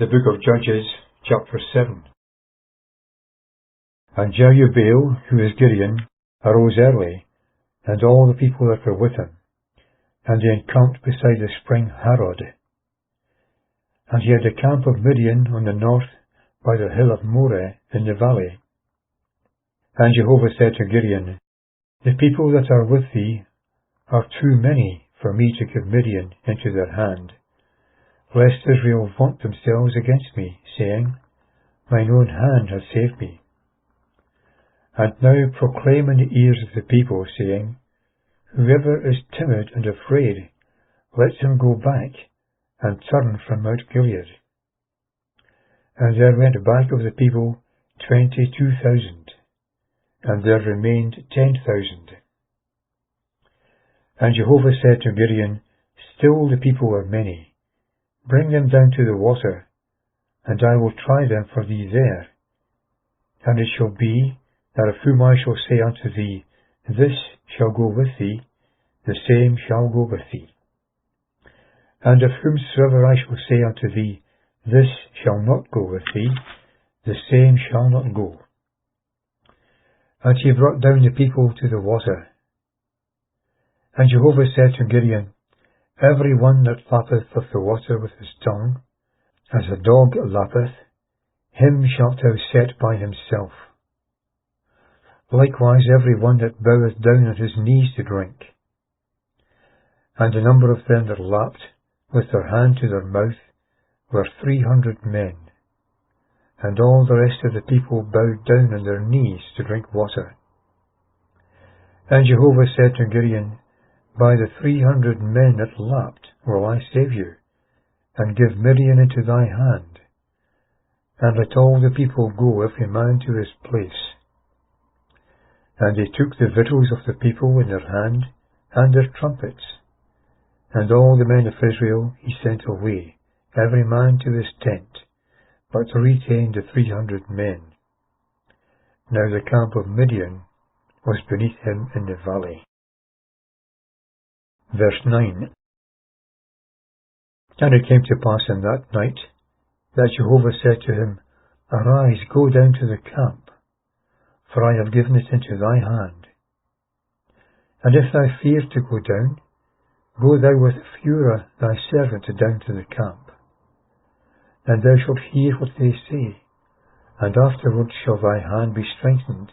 The Book of Judges, chapter 7. And Jerubbaal, who is Gideon, arose early, and all the people that were with him, and they encamped beside the spring Harod. And he had the camp of Midian on the north by the hill of Moreh in the valley. And Jehovah said to Gideon, The people that are with thee are too many for me to give Midian into their hand, lest Israel vaunt themselves against me, saying, Mine own hand hath saved me. And now proclaim in the ears of the people, saying, Whoever is timid and afraid, let him go back, and turn from Mount Gilead. And there went back of the people 22,000, and there remained 10,000. And Jehovah said to Gideon, Still the people are many. Bring them down to the water, and I will try them for thee there. And it shall be, that of whom I shall say unto thee, This shall go with thee, the same shall go with thee. And of whomsoever I shall say unto thee, This shall not go with thee, the same shall not go. And he brought down the people to the water. And Jehovah said to Gideon, Every one that lappeth of the water with his tongue, as a dog lappeth, him shalt thou set by himself. Likewise every one that boweth down on his knees to drink. And the number of them that lapped, with their hand to their mouth, were 300 men. And all the rest of the people bowed down on their knees to drink water. And Jehovah said to Gideon, By the 300 men that lapped will I save you, and give Midian into thy hand. And let all the people go every man to his place. And they took the victuals of the people in their hand, and their trumpets. And all the men of Israel he sent away, every man to his tent, but retained the 300 men. Now the camp of Midian was beneath him in the valley. Verse 9. And it came to pass in that night, that Jehovah said to him, Arise, go down to the camp, for I have given it into thy hand. And if thou fear to go down, go thou with Phurah thy servant down to the camp. And thou shalt hear what they say, and afterward shall thy hand be strengthened,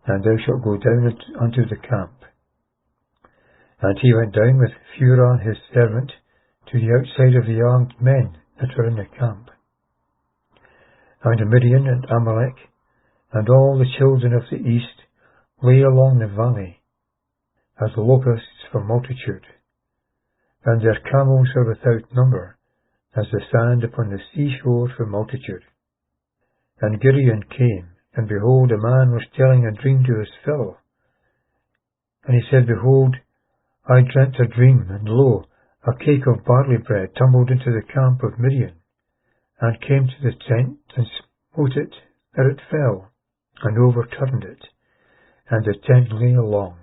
and thou shalt go down unto the camp. And he went down with Phurah his servant to the outside of the armed men that were in the camp. And Midian and Amalek, and all the children of the east, lay along the valley, as locusts for multitude, and their camels were without number, as the sand upon the seashore for multitude. And Gideon came, and behold, a man was telling a dream to his fellow. And he said, Behold, I dreamt a dream, and lo, a cake of barley bread tumbled into the camp of Midian, and came to the tent, and smote it, that it fell, and overturned it, and the tent lay along.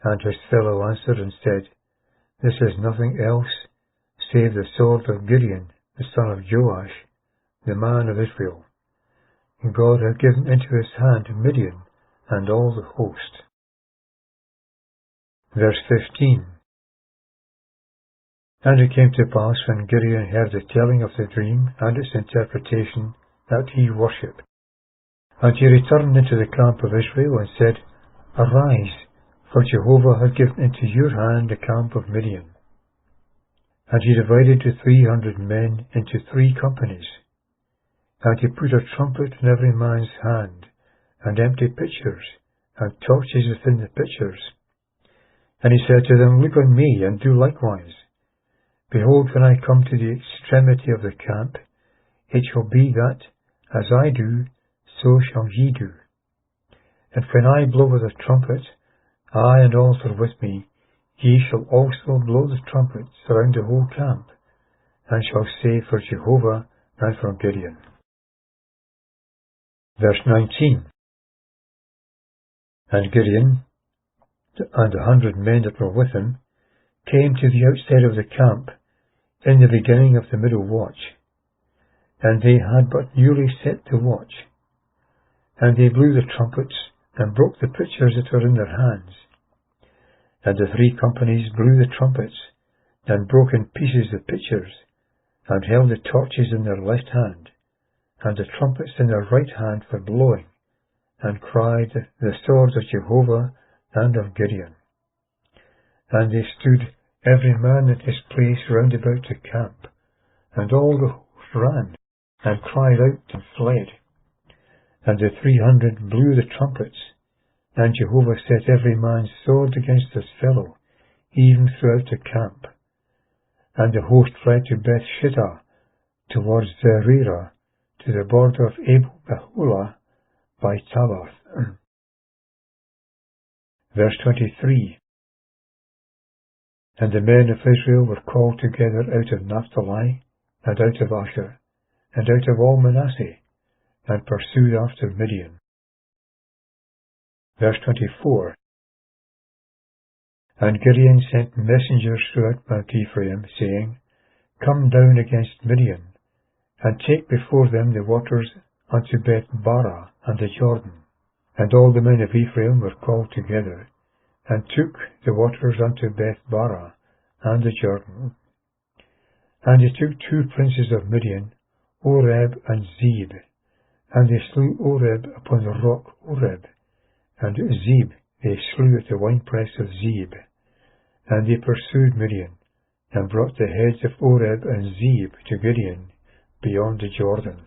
And his fellow answered and said, This is nothing else, save the sword of Gideon, the son of Joash, the man of Israel. And God hath given into his hand Midian, and all the host. Verse 15. And it came to pass, when Gideon heard the telling of the dream and its interpretation, that he worshipped. And he returned into the camp of Israel, and said, Arise, for Jehovah hath given into your hand the camp of Midian. And he divided the 300 men into 3 companies. And he put a trumpet in every man's hand, and empty pitchers, and torches within the pitchers. And he said to them, Look on me, and do likewise. Behold, when I come to the extremity of the camp, it shall be that, as I do, so shall ye do. And when I blow with the trumpet, I and all that are with me, ye shall also blow the trumpets around the whole camp, and shall say, For Jehovah and for Gideon. Verse 19. And Gideon, and 100 men that were with him, came to the outside of the camp, in the beginning of the middle watch. and they had but newly set the watch. And they blew the trumpets, and broke the pitchers that were in their hands. And the 3 companies blew the trumpets, and broke in pieces the pitchers, and held the torches in their left hand, and the trumpets in their right hand for blowing, and cried, The sword of Jehovah and of Gideon. And they stood, every man at his place round about the camp, and all the host ran, and cried out and fled. And the 300 blew the trumpets, and Jehovah set every man's sword against his fellow, even throughout the camp. And the host fled to Beth-shittah, towards Zererah, to the border of Abel-Meholah, by Tabbath. Verse 23. And the men of Israel were called together out of Naphtali, and out of Asher, and out of all Manasseh, and pursued after Midian. Verse 24. And Gideon sent messengers throughout Mount Ephraim, saying, Come down against Midian, and take before them the waters unto Beth-barah and the Jordan. And all the men of Ephraim were called together, and took the waters unto Beth-barah and the Jordan. And they took 2 princes of Midian, Oreb and Zeb, and they slew Oreb upon the rock Oreb, and Zeb they slew at the winepress of Zeb. And they pursued Midian, and brought the heads of Oreb and Zeb to Gideon beyond the Jordan.